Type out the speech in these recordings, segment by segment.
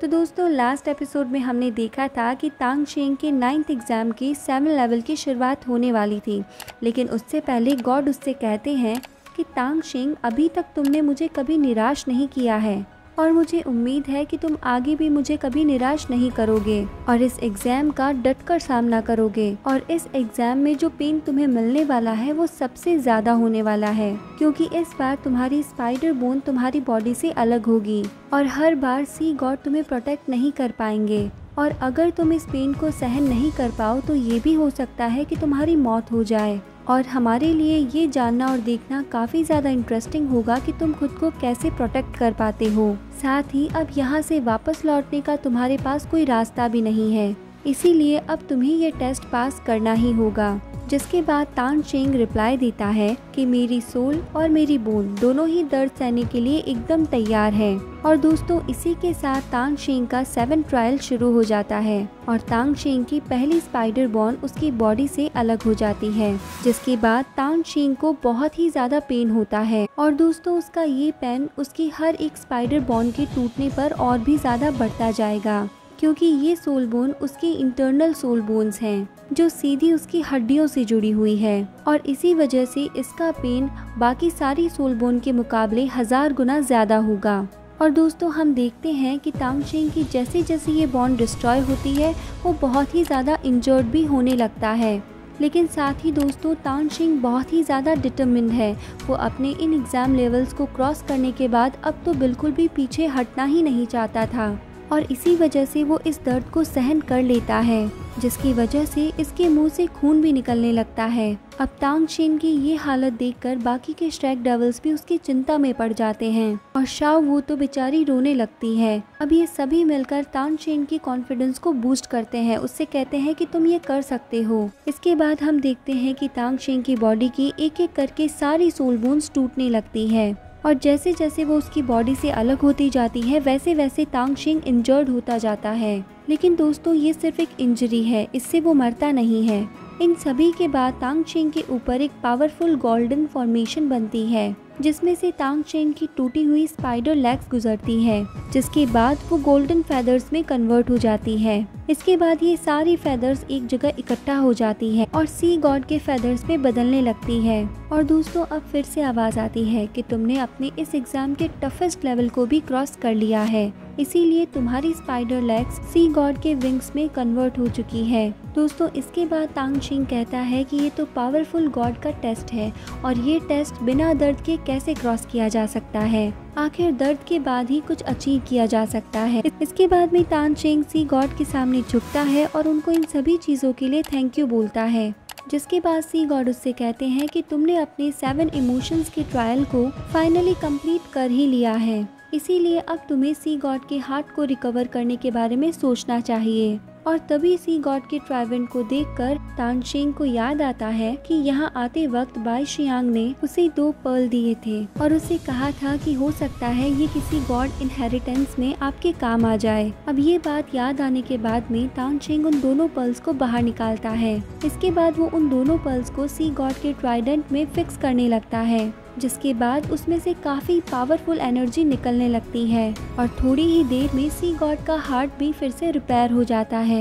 तो दोस्तों last episode में हमने देखा था कि तांग शेंग के 9th एग्ज़ाम की 7 लेवल की शुरुआत होने वाली थी, लेकिन उससे पहले गॉड उससे कहते हैं कि तांग शेंग अभी तक तुमने मुझे कभी निराश नहीं किया है और मुझे उम्मीद है कि तुम आगे भी मुझे कभी निराश नहीं करोगे और इस एग्ज़ाम का डटकर सामना करोगे। और इस एग्ज़ाम में जो पेन तुम्हें मिलने वाला है वो सबसे ज़्यादा होने वाला है, क्योंकि इस बार तुम्हारी स्पाइडर बोन तुम्हारी बॉडी से अलग होगी और हर बार सी गॉड तुम्हें प्रोटेक्ट नहीं कर पाएंगे। और अगर तुम इस पेन को सहन नहीं कर पाओ तो ये भी हो सकता है कि तुम्हारी मौत हो जाए। और हमारे लिए ये जानना और देखना काफ़ी ज़्यादा इंटरेस्टिंग होगा कि तुम खुद को कैसे प्रोटेक्ट कर पाते हो। साथ ही अब यहाँ से वापस लौटने का तुम्हारे पास कोई रास्ता भी नहीं है, इसीलिए अब तुम्हें ये टेस्ट पास करना ही होगा। जिसके बाद तांग शेंग रिप्लाई देता है कि मेरी सोल और मेरी बोन दोनों ही दर्द सहने के लिए एकदम तैयार है। और दोस्तों इसी के साथ तांग शेंग का 7 ट्रायल शुरू हो जाता है और तांग शेंग की पहली स्पाइडर बॉन उसकी बॉडी से अलग हो जाती है, जिसके बाद तांग शेंग को बहुत ही ज्यादा पेन होता है। और दोस्तों उसका ये पेन उसकी हर एक स्पाइडर बॉन के टूटने पर और भी ज्यादा बढ़ता जाएगा, क्योंकि ये सोल बोन उसकी इंटरनल सोल बोन्स हैं जो सीधी उसकी हड्डियों से जुड़ी हुई है और इसी वजह से इसका पेन बाकी सारी सोल बोन के मुकाबले 1000 गुना ज़्यादा होगा। और दोस्तों हम देखते हैं कि तांग शेंग की जैसे जैसे ये बॉन्ड डिस्ट्रॉय होती है वो बहुत ही ज़्यादा इंजर्ड भी होने लगता है, लेकिन साथ ही दोस्तों तांग शेंग बहुत ही ज़्यादा डिटरमिन्ड है। वो अपने इन एग्ज़ाम लेवल्स को क्रॉस करने के बाद अब तो बिल्कुल भी पीछे हटना ही नहीं चाहता था और इसी वजह से वो इस दर्द को सहन कर लेता है, जिसकी वजह से इसके मुंह से खून भी निकलने लगता है। अब तांग शेंग की ये हालत देखकर बाकी के स्ट्राइक डेविल्स भी उसकी चिंता में पड़ जाते हैं और शाओ वो तो बेचारी रोने लगती है। अब ये सभी मिलकर तांग शेंग की कॉन्फिडेंस को बूस्ट करते हैं, उससे कहते हैं कि तुम ये कर सकते हो। इसके बाद हम देखते हैं कि तांग शेंग की बॉडी की एक एक करके सारी सोल बोन्स टूटने लगती है और जैसे जैसे वो उसकी बॉडी से अलग होती जाती है वैसे वैसे तांग शेंग इंजर्ड होता जाता है। लेकिन दोस्तों ये सिर्फ एक इंजरी है, इससे वो मरता नहीं है। इन सभी के बाद तांग शेंग के ऊपर एक पावरफुल गोल्डन फॉर्मेशन बनती है, जिसमें से तांग शेंग की टूटी हुई स्पाइडर लेग्स गुजरती है, जिसके बाद वो गोल्डन फेदर्स में कन्वर्ट हो जाती है। इसके बाद ये सारी फेदर्स एक जगह इकट्ठा हो जाती है और सी गॉड के फेदर्स में बदलने लगती है। और दोस्तों अब फिर से आवाज़ आती है कि तुमने अपने इस एग्ज़ाम के टफेस्ट लेवल को भी क्रॉस कर लिया है, इसीलिए तुम्हारी स्पाइडर लेग्स सी गॉड के विंग्स में कन्वर्ट हो चुकी है। दोस्तों इसके बाद तांग शेंग कहता है कि ये तो पावरफुल गॉड का टेस्ट है और ये टेस्ट बिना दर्द के कैसे क्रॉस किया जा सकता है, आखिर दर्द के बाद ही कुछ अचीव किया जा सकता है। इसके बाद में तांग शेंग सी गॉड के सामने झुकता है और उनको इन सभी चीज़ों के लिए थैंक यू बोलता है, जिसके बाद सी गॉड उससे कहते हैं कि तुमने अपने 7 इमोशंस के ट्रायल को फाइनली कंप्लीट कर ही लिया है, इसीलिए अब तुम्हें सी गॉड के हार्ट को रिकवर करने के बारे में सोचना चाहिए। और तभी सी गॉड के ट्राइवेंट को देखकर तांग शेंग को याद आता है कि यहाँ आते वक्त बाई शियांग ने उसे 2 पर्ल दिए थे और उसे कहा था कि हो सकता है ये किसी गॉड इनहेरिटेंस में आपके काम आ जाए। अब ये बात याद आने के बाद में तांग शेंग उन दोनों पर्ल्स को बाहर निकालता है। इसके बाद वो उन दोनों पर्ल्स को सी गॉड के ट्राइडेंट में फिक्स करने लगता है, जिसके बाद उसमें से काफ़ी पावरफुल एनर्जी निकलने लगती है और थोड़ी ही देर में सी गॉड का हार्ट भी फिर से रिपेयर हो जाता है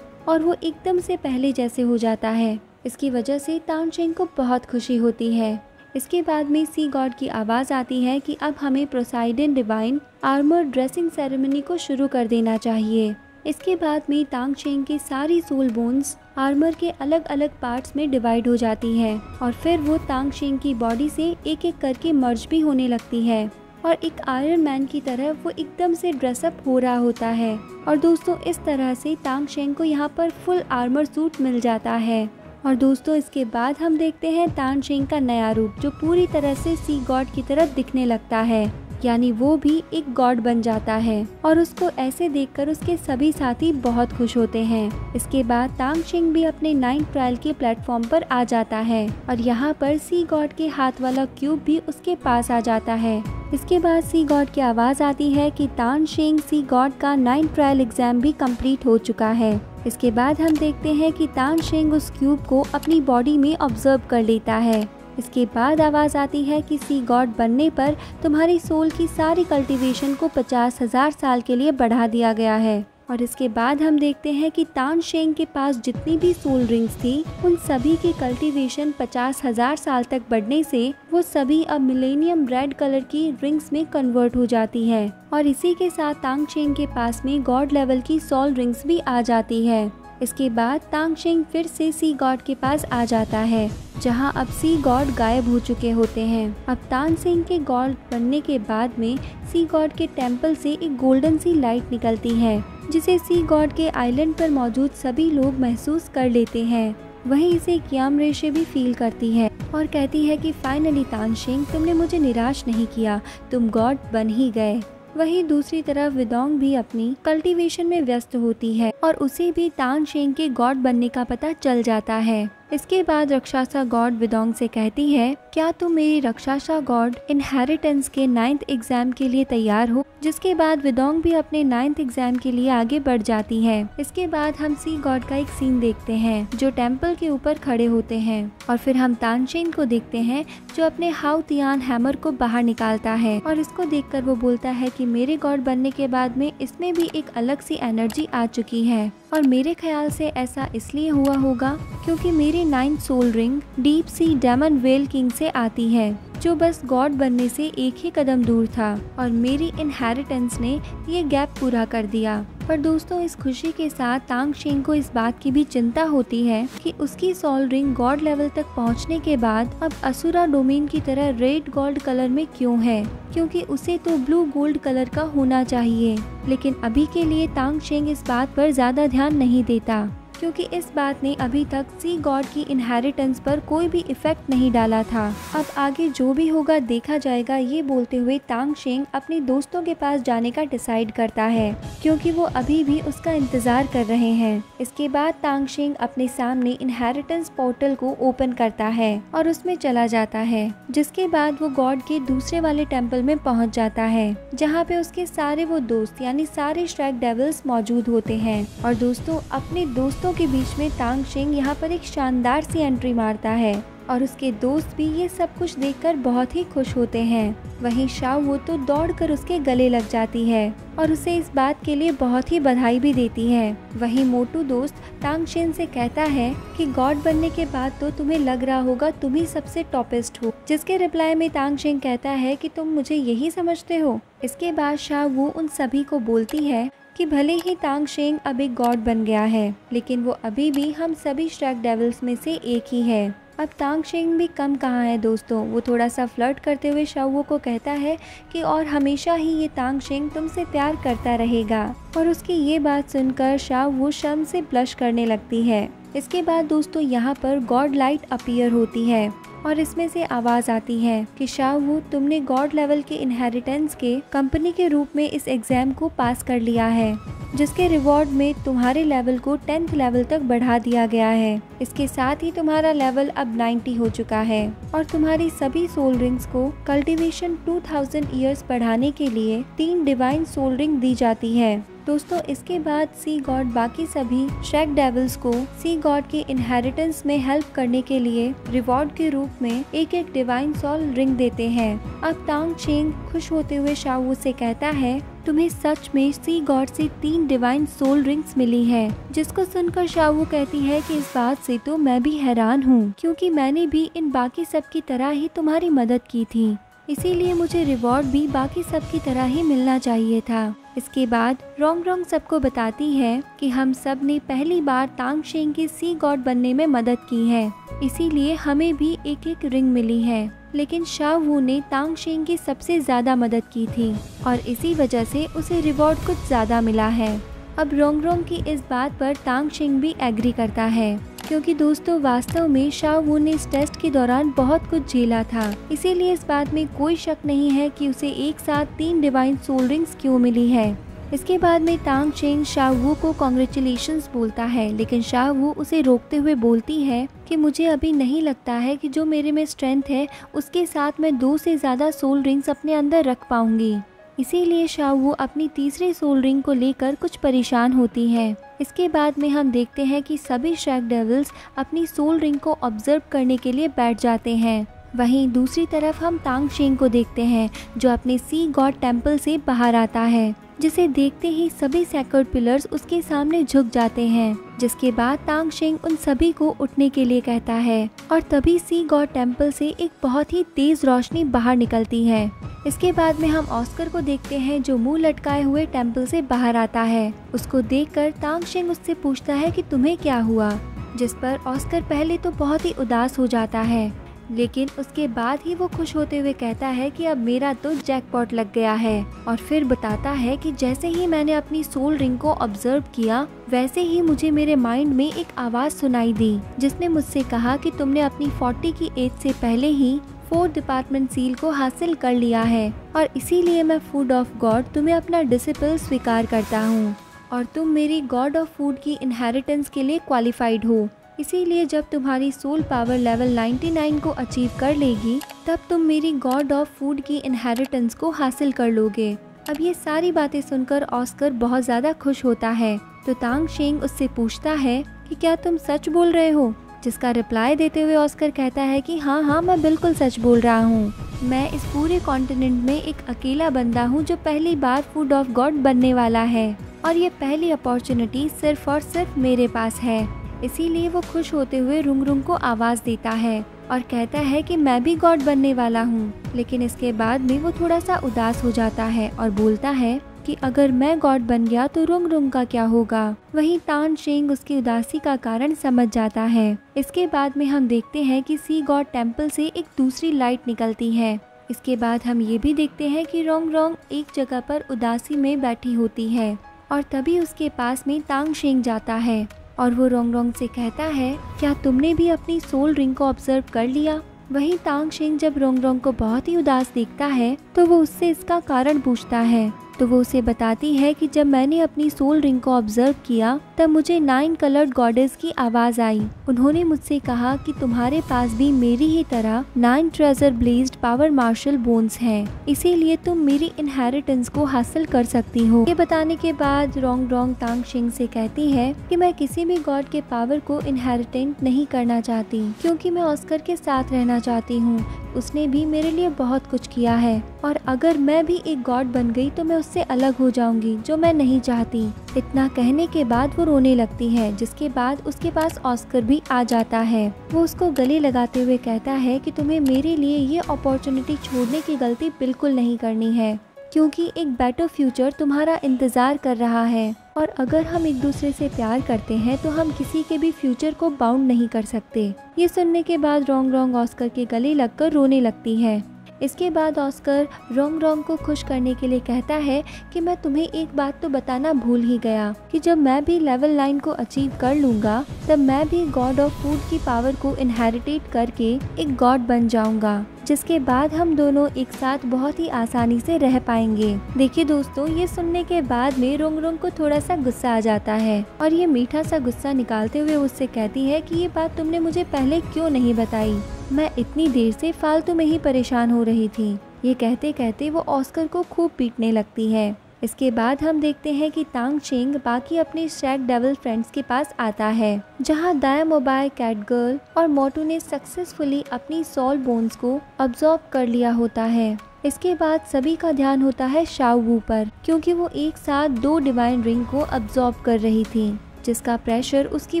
और वो एकदम से पहले जैसे हो जाता है। इसकी वजह से तांग शेंग को बहुत खुशी होती है। इसके बाद में सी गॉड की आवाज़ आती है कि अब हमें Poseidon divine armour dressing ceremony को शुरू कर देना चाहिए। इसके बाद में तांग शेंग की सारी सोल बोन्स आर्मर के अलग अलग पार्ट्स में डिवाइड हो जाती हैं और फिर वो तांग शेंग की बॉडी से एक एक करके मर्ज भी होने लगती है और एक आयरन मैन की तरह वो एकदम से ड्रेसअप हो रहा होता है। और दोस्तों इस तरह से तांग शेंग को यहाँ पर फुल आर्मर सूट मिल जाता है। और दोस्तों इसके बाद हम देखते हैं तांग शेंग का नया रूप, जो पूरी तरह से सी गॉड की तरह दिखने लगता है, यानी वो भी एक गॉड बन जाता है और उसको ऐसे देखकर उसके सभी साथी बहुत खुश होते हैं। इसके बाद तांग शेंग भी अपने 9th ट्रायल के प्लेटफॉर्म पर आ जाता है और यहाँ पर सी गॉड के हाथ वाला क्यूब भी उसके पास आ जाता है। इसके बाद सी गॉड की आवाज़ आती है कि तांग शेंग सी गॉड का 9th ट्रायल एग्जाम भी कंप्लीट हो चुका है। इसके बाद हम देखते हैं कि तांग शेंग उस क्यूब को अपनी बॉडी में ऑब्जर्व कर लेता है इसके बाद आवाज़ आती है कि सी गॉड बनने पर तुम्हारी सोल की सारी कल्टीवेशन को 50,000 साल के लिए बढ़ा दिया गया है। और इसके बाद हम देखते हैं कि तान शेंग के पास जितनी भी सोल रिंग्स थी उन सभी की कल्टीवेशन 50,000 साल तक बढ़ने से वो सभी अब मिलेनियम रेड कलर की रिंग्स में कन्वर्ट हो जाती है। और इसी के साथ तांग शेंग के पास में गॉड लेवल की सोल रिंग्स भी आ जाती है। इसके बाद तांग शेंग फिर से सी गॉड के पास आ जाता है, जहां अब सी गॉड गायब हो चुके होते हैं। अब तान शेंग के गॉड बनने के बाद में सी गॉड के टेम्पल से एक गोल्डन सी लाइट निकलती है, जिसे सी गॉड के आइलैंड पर मौजूद सभी लोग महसूस कर लेते हैं। वहीं इसे कियाम रेशे भी फील करती है और कहती है कि फाइनली तान शेंग, तुमने मुझे निराश नहीं किया, तुम गॉड बन ही गए। वहीं दूसरी तरफ विदोंग भी अपनी कल्टीवेशन में व्यस्त होती है और उसे भी तान शेंग के गॉड बनने का पता चल जाता है। इसके बाद रक्षासा गॉड विदोंग से कहती है, क्या तुम मेरी रक्षासा गॉड इनहेरिटेंस के 9th एग्जाम के लिए तैयार हो? जिसके बाद विदोंग भी अपने 9th एग्जाम के लिए आगे बढ़ जाती है। इसके बाद हम सी गॉड का एक सीन देखते हैं जो टेम्पल के ऊपर खड़े होते हैं और फिर हम तान शेंग को देखते हैं जो अपने हाउ तियान हैमर को बाहर निकालता है और इसको देखकर वो बोलता है कि मेरे गॉड बनने के बाद में इसमें भी एक अलग सी एनर्जी आ चुकी है और मेरे ख्याल से ऐसा इसलिए हुआ होगा क्योंकि मेरी 9th soul ring deep sea demon whale king से आती है, जो बस गॉड बनने से एक ही कदम दूर था और मेरी इनहेरिटेंस ने ये गैप पूरा कर दिया। पर दोस्तों, इस खुशी के साथ तांग शेंग को इस बात की भी चिंता होती है कि उसकी सोल रिंग गॉड लेवल तक पहुंचने के बाद अब असुरा डोमेन की तरह रेड गोल्ड कलर में क्यों है, क्योंकि उसे तो ब्लू गोल्ड कलर का होना चाहिए। लेकिन अभी के लिए तांग शेंग इस बात पर ज्यादा ध्यान नहीं देता क्योंकि इस बात ने अभी तक सी गॉड की इनहेरिटेंस पर कोई भी इफेक्ट नहीं डाला था। अब आगे जो भी होगा देखा जाएगा, ये बोलते हुए तांग शेंग अपने दोस्तों के पास जाने का डिसाइड करता है क्योंकि वो अभी भी उसका इंतजार कर रहे हैं। इसके बाद तांग शेंग अपने सामने इनहेरिटेंस पोर्टल को ओपन करता है और उसमें चला जाता है, जिसके बाद वो गॉड के दूसरे वाले टेम्पल में पहुंच जाता है जहाँ पे उसके सारे वो दोस्त यानी सारे श्रैग डेविल्स मौजूद होते हैं। और दोस्तों, अपने दोस्तों के बीच में तांग शेंग यहाँ पर एक शानदार सी एंट्री मारता है और उसके दोस्त भी ये सब कुछ देखकर बहुत ही खुश होते हैं। वहीं शाओ वो तो दौड़कर उसके गले लग जाती है और उसे इस बात के लिए बहुत ही बधाई भी देती है। वहीं मोटू दोस्त तांग शेंग से कहता है कि गॉड बनने के बाद तो तुम्हें लग रहा होगा तुम ही सबसे टॉपेस्ट हो, जिसके रिप्लाई में तांग शेंग कहता है कि तुम मुझे यही समझते हो। इसके बाद शाओ वो उन सभी को बोलती है कि भले ही तांग शेंग अब एक गॉड बन गया है, लेकिन वो अभी भी हम सभी श्रैग डेविल्स में से एक ही है। अब तांग शेंग भी कम कहाँ है दोस्तों, वो थोड़ा सा फ्लर्ट करते हुए शाओ को कहता है कि और हमेशा ही ये तांग शेंग तुमसे प्यार करता रहेगा। और उसकी ये बात सुनकर शाओ शर्म से ब्लश करने लगती है। इसके बाद दोस्तों, यहाँ पर गॉड लाइट अपीयर होती है और इसमें से आवाज आती है कि शाओ, तुमने गॉड लेवल के इनहेरिटेंस के कंपनी के रूप में इस एग्जाम को पास कर लिया है, जिसके रिवॉर्ड में तुम्हारे लेवल को 10th लेवल तक बढ़ा दिया गया है। इसके साथ ही तुम्हारा लेवल अब 90 हो चुका है और तुम्हारी सभी सोल रिंग्स को कल्टीवेशन 2000 ईयर्स बढ़ाने के लिए 3 डिवाइन सोल रिंग दी जाती है। दोस्तों, इसके बाद सी गॉड बाकी सभी श्रैग डेविल्स को सी गॉड के इनहेरिटेंस में हेल्प करने के लिए रिवॉर्ड के रूप में एक एक डिवाइन सोल रिंग देते हैं। अब तांग शेंग खुश होते हुए शाओ से कहता है, तुम्हें सच में सी गॉड से 3 डिवाइन सोल रिंग्स मिली है। जिसको सुनकर शाओ कहती है कि इस बात से तो मैं भी हैरान हूँ, क्योंकि मैंने भी इन बाकी सब की तरह ही तुम्हारी मदद की थी, इसीलिए मुझे रिवॉर्ड भी बाकी सब की तरह ही मिलना चाहिए था। इसके बाद रोंग सबको बताती है कि हम सब ने पहली बार तांग शेंग के सी गॉड बनने में मदद की है, इसीलिए हमें भी एक एक रिंग मिली है। लेकिन शाओ वू ने तांग शेंग की सबसे ज्यादा मदद की थी और इसी वजह से उसे रिवॉर्ड कुछ ज्यादा मिला है। अब रोंग की इस बात पर तांग शेंग भी एग्री करता है, क्योंकि दोस्तों वास्तव में शाओ वू ने इस टेस्ट के दौरान बहुत कुछ झेला था, इसीलिए इस बात में कोई शक नहीं है कि उसे एक साथ 3 डिवाइन सोल रिंग्स क्यों मिली है। इसके बाद में तांग शेंग शाओ वू को कॉन्ग्रेचुलेशंस बोलता है, लेकिन शाओ वू उसे रोकते हुए बोलती है कि मुझे अभी नहीं लगता है कि जो मेरे में स्ट्रेंथ है उसके साथ मैं 2 से ज़्यादा सोल रिंग्स अपने अंदर रख पाऊंगी। इसीलिए शाओ वू अपनी तीसरी सोल रिंग को लेकर कुछ परेशान होती है। इसके बाद में हम देखते हैं कि सभी श्रैग डेविल्स अपनी सोल रिंग को ऑब्जर्व करने के लिए बैठ जाते हैं। वहीं दूसरी तरफ हम तांग शेंग को देखते हैं जो अपने सी गॉड टेम्पल से बाहर आता है, जिसे देखते ही सभी सेक्रेड पिलर्स उसके सामने झुक जाते हैं। जिसके बाद तांग शेंग उन सभी को उठने के लिए कहता है और तभी सी गॉड टेम्पल से एक बहुत ही तेज रोशनी बाहर निकलती है। इसके बाद में हम ऑस्कर को देखते हैं जो मुंह लटकाए हुए टेम्पल से बाहर आता है। उसको देखकर तांग शेंग उससे पूछता है कि तुम्हें क्या हुआ, जिस पर ऑस्कर पहले तो बहुत ही उदास हो जाता है, लेकिन उसके बाद ही वो खुश होते हुए कहता है कि अब मेरा तो जैकपॉट लग गया है। और फिर बताता है कि जैसे ही मैंने अपनी सोल रिंग को ऑब्जर्व किया वैसे ही मुझे मेरे माइंड में एक आवाज़ सुनाई दी जिसने मुझसे कहा कि तुमने अपनी 40 की एज से पहले ही 4th डिपार्टमेंट सील को हासिल कर लिया है और इसीलिए मैं फूड ऑफ गॉड तुम्हें अपना डिसिपल स्वीकार करता हूँ और तुम मेरी गॉड ऑफ फूड की इनहेरिटेंस के लिए क्वालिफाइड हो। इसीलिए जब तुम्हारी सोल पावर लेवल 99 को अचीव कर लेगी तब तुम मेरी गॉड ऑफ फूड की इनहेरिटेंस को हासिल कर लोगे। अब ये सारी बातें सुनकर ऑस्कर बहुत ज़्यादा खुश होता है तो तांग शेंग उससे पूछता है कि क्या तुम सच बोल रहे हो, जिसका रिप्लाई देते हुए ऑस्कर कहता है कि हाँ मैं बिल्कुल सच बोल रहा हूँ। मैं इस पूरे कॉन्टिनेंट में एक अकेला बंदा हूँ जो पहली बार फूड ऑफ गॉड बनने वाला है और ये पहली अपॉर्चुनिटी सिर्फ और सिर्फ मेरे पास है। इसीलिए वो खुश होते हुए रुंग रुंग को आवाज़ देता है और कहता है कि मैं भी गॉड बनने वाला हूँ। लेकिन इसके बाद में वो थोड़ा सा उदास हो जाता है और बोलता है कि अगर मैं गॉड बन गया तो रुंग रुंग का क्या होगा। वहीं तांग शेंग उसकी उदासी का कारण समझ जाता है। इसके बाद में हम देखते हैं कि सी गॉड टेम्पल से एक दूसरी लाइट निकलती है। इसके बाद हम ये भी देखते हैं कि रोंग रोंग एक जगह पर उदासी में बैठी होती है और तभी उसके पास में तांग शेंग जाता है और वो रोंग रोंग से कहता है क्या तुमने भी अपनी सोल रिंग को ऑब्जर्व कर लिया। वहीं तांग शेंग जब रोंग रोंग को बहुत ही उदास देखता है तो वो उससे इसका कारण पूछता है तो वो उसे बताती है कि जब मैंने अपनी सोल रिंग को ऑब्जर्व किया तब मुझे 9 कलर्ड गॉडेस की आवाज़ आई। उन्होंने मुझसे कहा कि तुम्हारे पास भी मेरी ही तरह 9 ट्रेजर ब्लेज्ड पावर मार्शल बोन्स हैं, इसीलिए तुम मेरी इनहेरिटेंस को हासिल कर सकती हो। ये बताने के बाद रोंग रोंग तांग शेंग से कहती है कि मैं किसी भी गॉड के पावर को इनहेरिटेंट नहीं करना चाहती क्योंकि मैं ऑस्कर के साथ रहना चाहती हूँ। उसने भी मेरे लिए बहुत कुछ किया है और अगर मैं भी एक गॉड बन गई तो मैं उससे अलग हो जाऊंगी जो मैं नहीं चाहती। इतना कहने के बाद वो रोने लगती है, जिसके बाद उसके पास ऑस्कर भी आ जाता है। वो उसको गले लगाते हुए कहता है कि तुम्हें मेरे लिए ये अपॉर्चुनिटी छोड़ने की गलती बिल्कुल नहीं करनी है क्योंकि एक बेटर फ्यूचर तुम्हारा इंतज़ार कर रहा है और अगर हम एक दूसरे से प्यार करते हैं तो हम किसी के भी फ्यूचर को बाउंड नहीं कर सकते। ये सुनने के बाद रोंग रोंग ऑस्कर के गले लगकर रोने लगती है। इसके बाद ऑस्कर रोंग रोंग को खुश करने के लिए कहता है कि मैं तुम्हें एक बात तो बताना भूल ही गया कि जब मैं भी लेवल 9 को अचीव कर लूँगा तब मैं भी गॉड ऑफ फूड की पावर को इनहेरिटेट करके एक गॉड बन जाऊँगा, जिसके बाद हम दोनों एक साथ बहुत ही आसानी से रह पाएंगे। देखिए दोस्तों, ये सुनने के बाद में रोंग रोंग को थोड़ा सा गुस्सा आ जाता है और ये मीठा सा गुस्सा निकालते हुए उससे कहती है कि ये बात तुमने मुझे पहले क्यों नहीं बताई, मैं इतनी देर से फालतू में ही परेशान हो रही थी। ये कहते कहते वो ऑस्कर को खूब पीटने लगती है। इसके बाद हम देखते हैं कि तांग शेंग बाकी अपने शैक डेविल फ्रेंड्स के पास आता है, जहां दाया मोबाइल कैट गर्ल और मोटू ने सक्सेसफुली अपनी सोल बोन्स को अब्सॉर्ब कर लिया होता है। इसके बाद सभी का ध्यान होता है शाओ वू पर, क्योंकि वो एक साथ 2 डिवाइन रिंग को अब्सॉर्ब कर रही थी, जिसका प्रेशर उसकी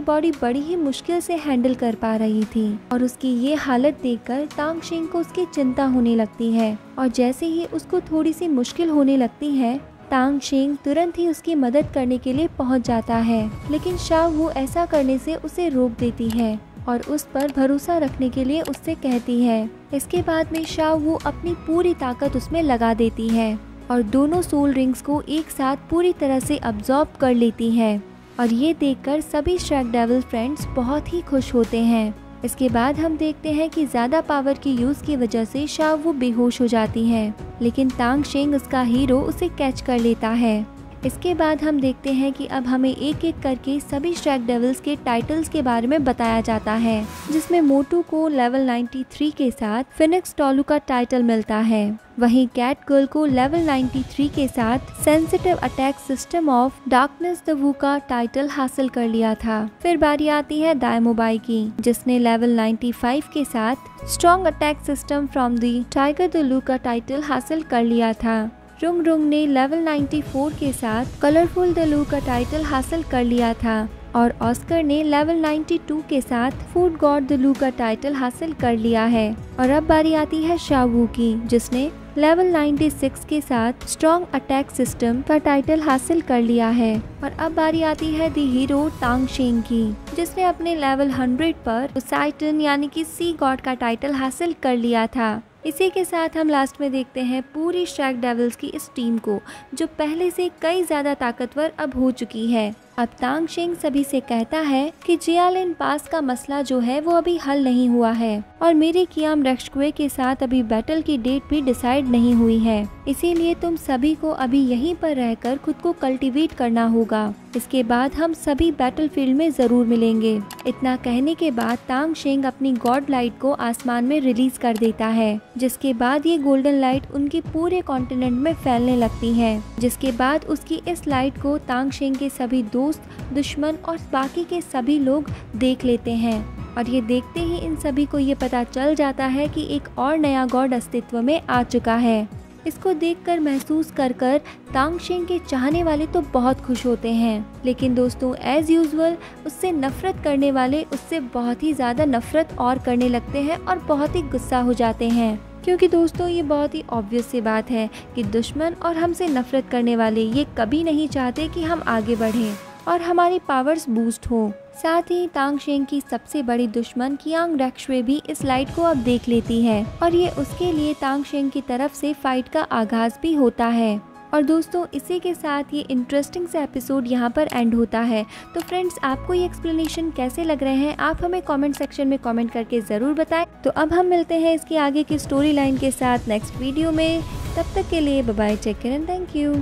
बॉडी बड़ी ही मुश्किल से हैंडल कर पा रही थी। और उसकी ये हालत देखकर तांग शेंग को उसकी चिंता होने लगती है और जैसे ही उसको थोड़ी सी मुश्किल होने लगती है तांग शेंग तुरंत ही उसकी मदद करने के लिए पहुंच जाता है, लेकिन शाओ वू ऐसा करने से उसे रोक देती है और उस पर भरोसा रखने के लिए उससे कहती है। इसके बाद में शाओ वू अपनी पूरी ताकत उसमें लगा देती है और दोनों सोल रिंग्स को एक साथ पूरी तरह से अब्सॉर्ब कर लेती है और ये देखकर सभी शैक डेविल फ्रेंड्स बहुत ही खुश होते हैं। इसके बाद हम देखते हैं कि ज़्यादा पावर की यूज़ की वजह से शाओ वू बेहोश हो जाती है, लेकिन तांग शेंग उसका हीरो उसे कैच कर लेता है। इसके बाद हम देखते हैं कि अब हमें एक एक करके सभी श्रैक डेविल्स के टाइटल्स के बारे में बताया जाता है, जिसमें मोटू को लेवल 93 के साथ फिनिक्स टॉलू का टाइटल मिलता है। वहीं कैट गर्ल को लेवल 93 के साथ sensitive attack system of darkness the वू का टाइटल हासिल कर लिया था। फिर बारी आती है दायमोबाई की, जिसने लेवल 95 के साथ strong attack system from the tiger the लू का टाइटल हासिल कर लिया था। रुंग रुंग ने लेवल 94 के साथ कलरफुल द लू का टाइटल हासिल कर लिया था और ऑस्कर ने लेवल 92 के साथ फूड गॉड द लू का टाइटल हासिल कर लिया है। और अब बारी आती है शावू की, जिसने लेवल 96 के साथ स्ट्रॉन्ग अटैक सिस्टम का टाइटल हासिल कर लिया है। और अब बारी आती है दी हीरो तांग शेंग की, जिसने अपने लेवल 100 पर पोसाइटन यानी कि सी गॉड का टाइटल हासिल कर लिया था। इसी के साथ हम लास्ट में देखते हैं पूरी श्रैक डेविल्स की इस टीम को, जो पहले से कई ज्यादा ताकतवर अब हो चुकी है। अब तांग शेंग सभी से कहता है कि जियालिन पास का मसला जो है वो अभी हल नहीं हुआ है और मेरे कियाम रेक्शक्वे के साथ अभी बैटल की डेट भी डिसाइड नहीं हुई है, इसीलिए तुम सभी को अभी यहीं पर रहकर खुद को कल्टीवेट करना होगा। इसके बाद हम सभी बैटलफील्ड में जरूर मिलेंगे। इतना कहने के बाद तांग शेंग अपनी गॉड लाइट को आसमान में रिलीज कर देता है, जिसके बाद ये गोल्डन लाइट उनके पूरे कॉन्टिनेंट में फैलने लगती है। जिसके बाद उसकी इस लाइट को तांग शेंग के सभी दोस्त, दुश्मन और बाकी के सभी लोग देख लेते हैं और ये देखते ही इन सभी को ये पता चल जाता है कि एक और नया गॉड अस्तित्व में आ चुका है। इसको देखकर महसूस कर तांग शेंग के चाहने वाले तो बहुत खुश होते हैं, लेकिन दोस्तों एज यूजुअल उससे नफरत करने वाले उससे बहुत ही ज़्यादा नफरत और करने लगते हैं और बहुत ही गुस्सा हो जाते हैं, क्योंकि दोस्तों ये बहुत ही ऑब्वियस सी बात है कि दुश्मन और हमसे नफरत करने वाले ये कभी नहीं चाहते कि हम आगे बढ़ें और हमारी पावर्स बूस्ट हो। साथ ही तांग शेंग की सबसे बड़ी दुश्मन कियांग रेक्शक्वे भी इस लाइट को अब देख लेती है और ये उसके लिए तांग शेंग की तरफ से फाइट का आगाज भी होता है। और दोस्तों इसी के साथ ये इंटरेस्टिंग सा एपिसोड यहाँ पर एंड होता है। तो फ्रेंड्स, आपको ये एक्सप्लेनेशन कैसे लग रहे हैं आप हमें कमेंट सेक्शन में कमेंट करके ज़रूर बताएं। तो अब हम मिलते हैं इसकी आगे की स्टोरी लाइन के साथ नेक्स्ट वीडियो में। तब तक के लिए bye bye, take care and thank you.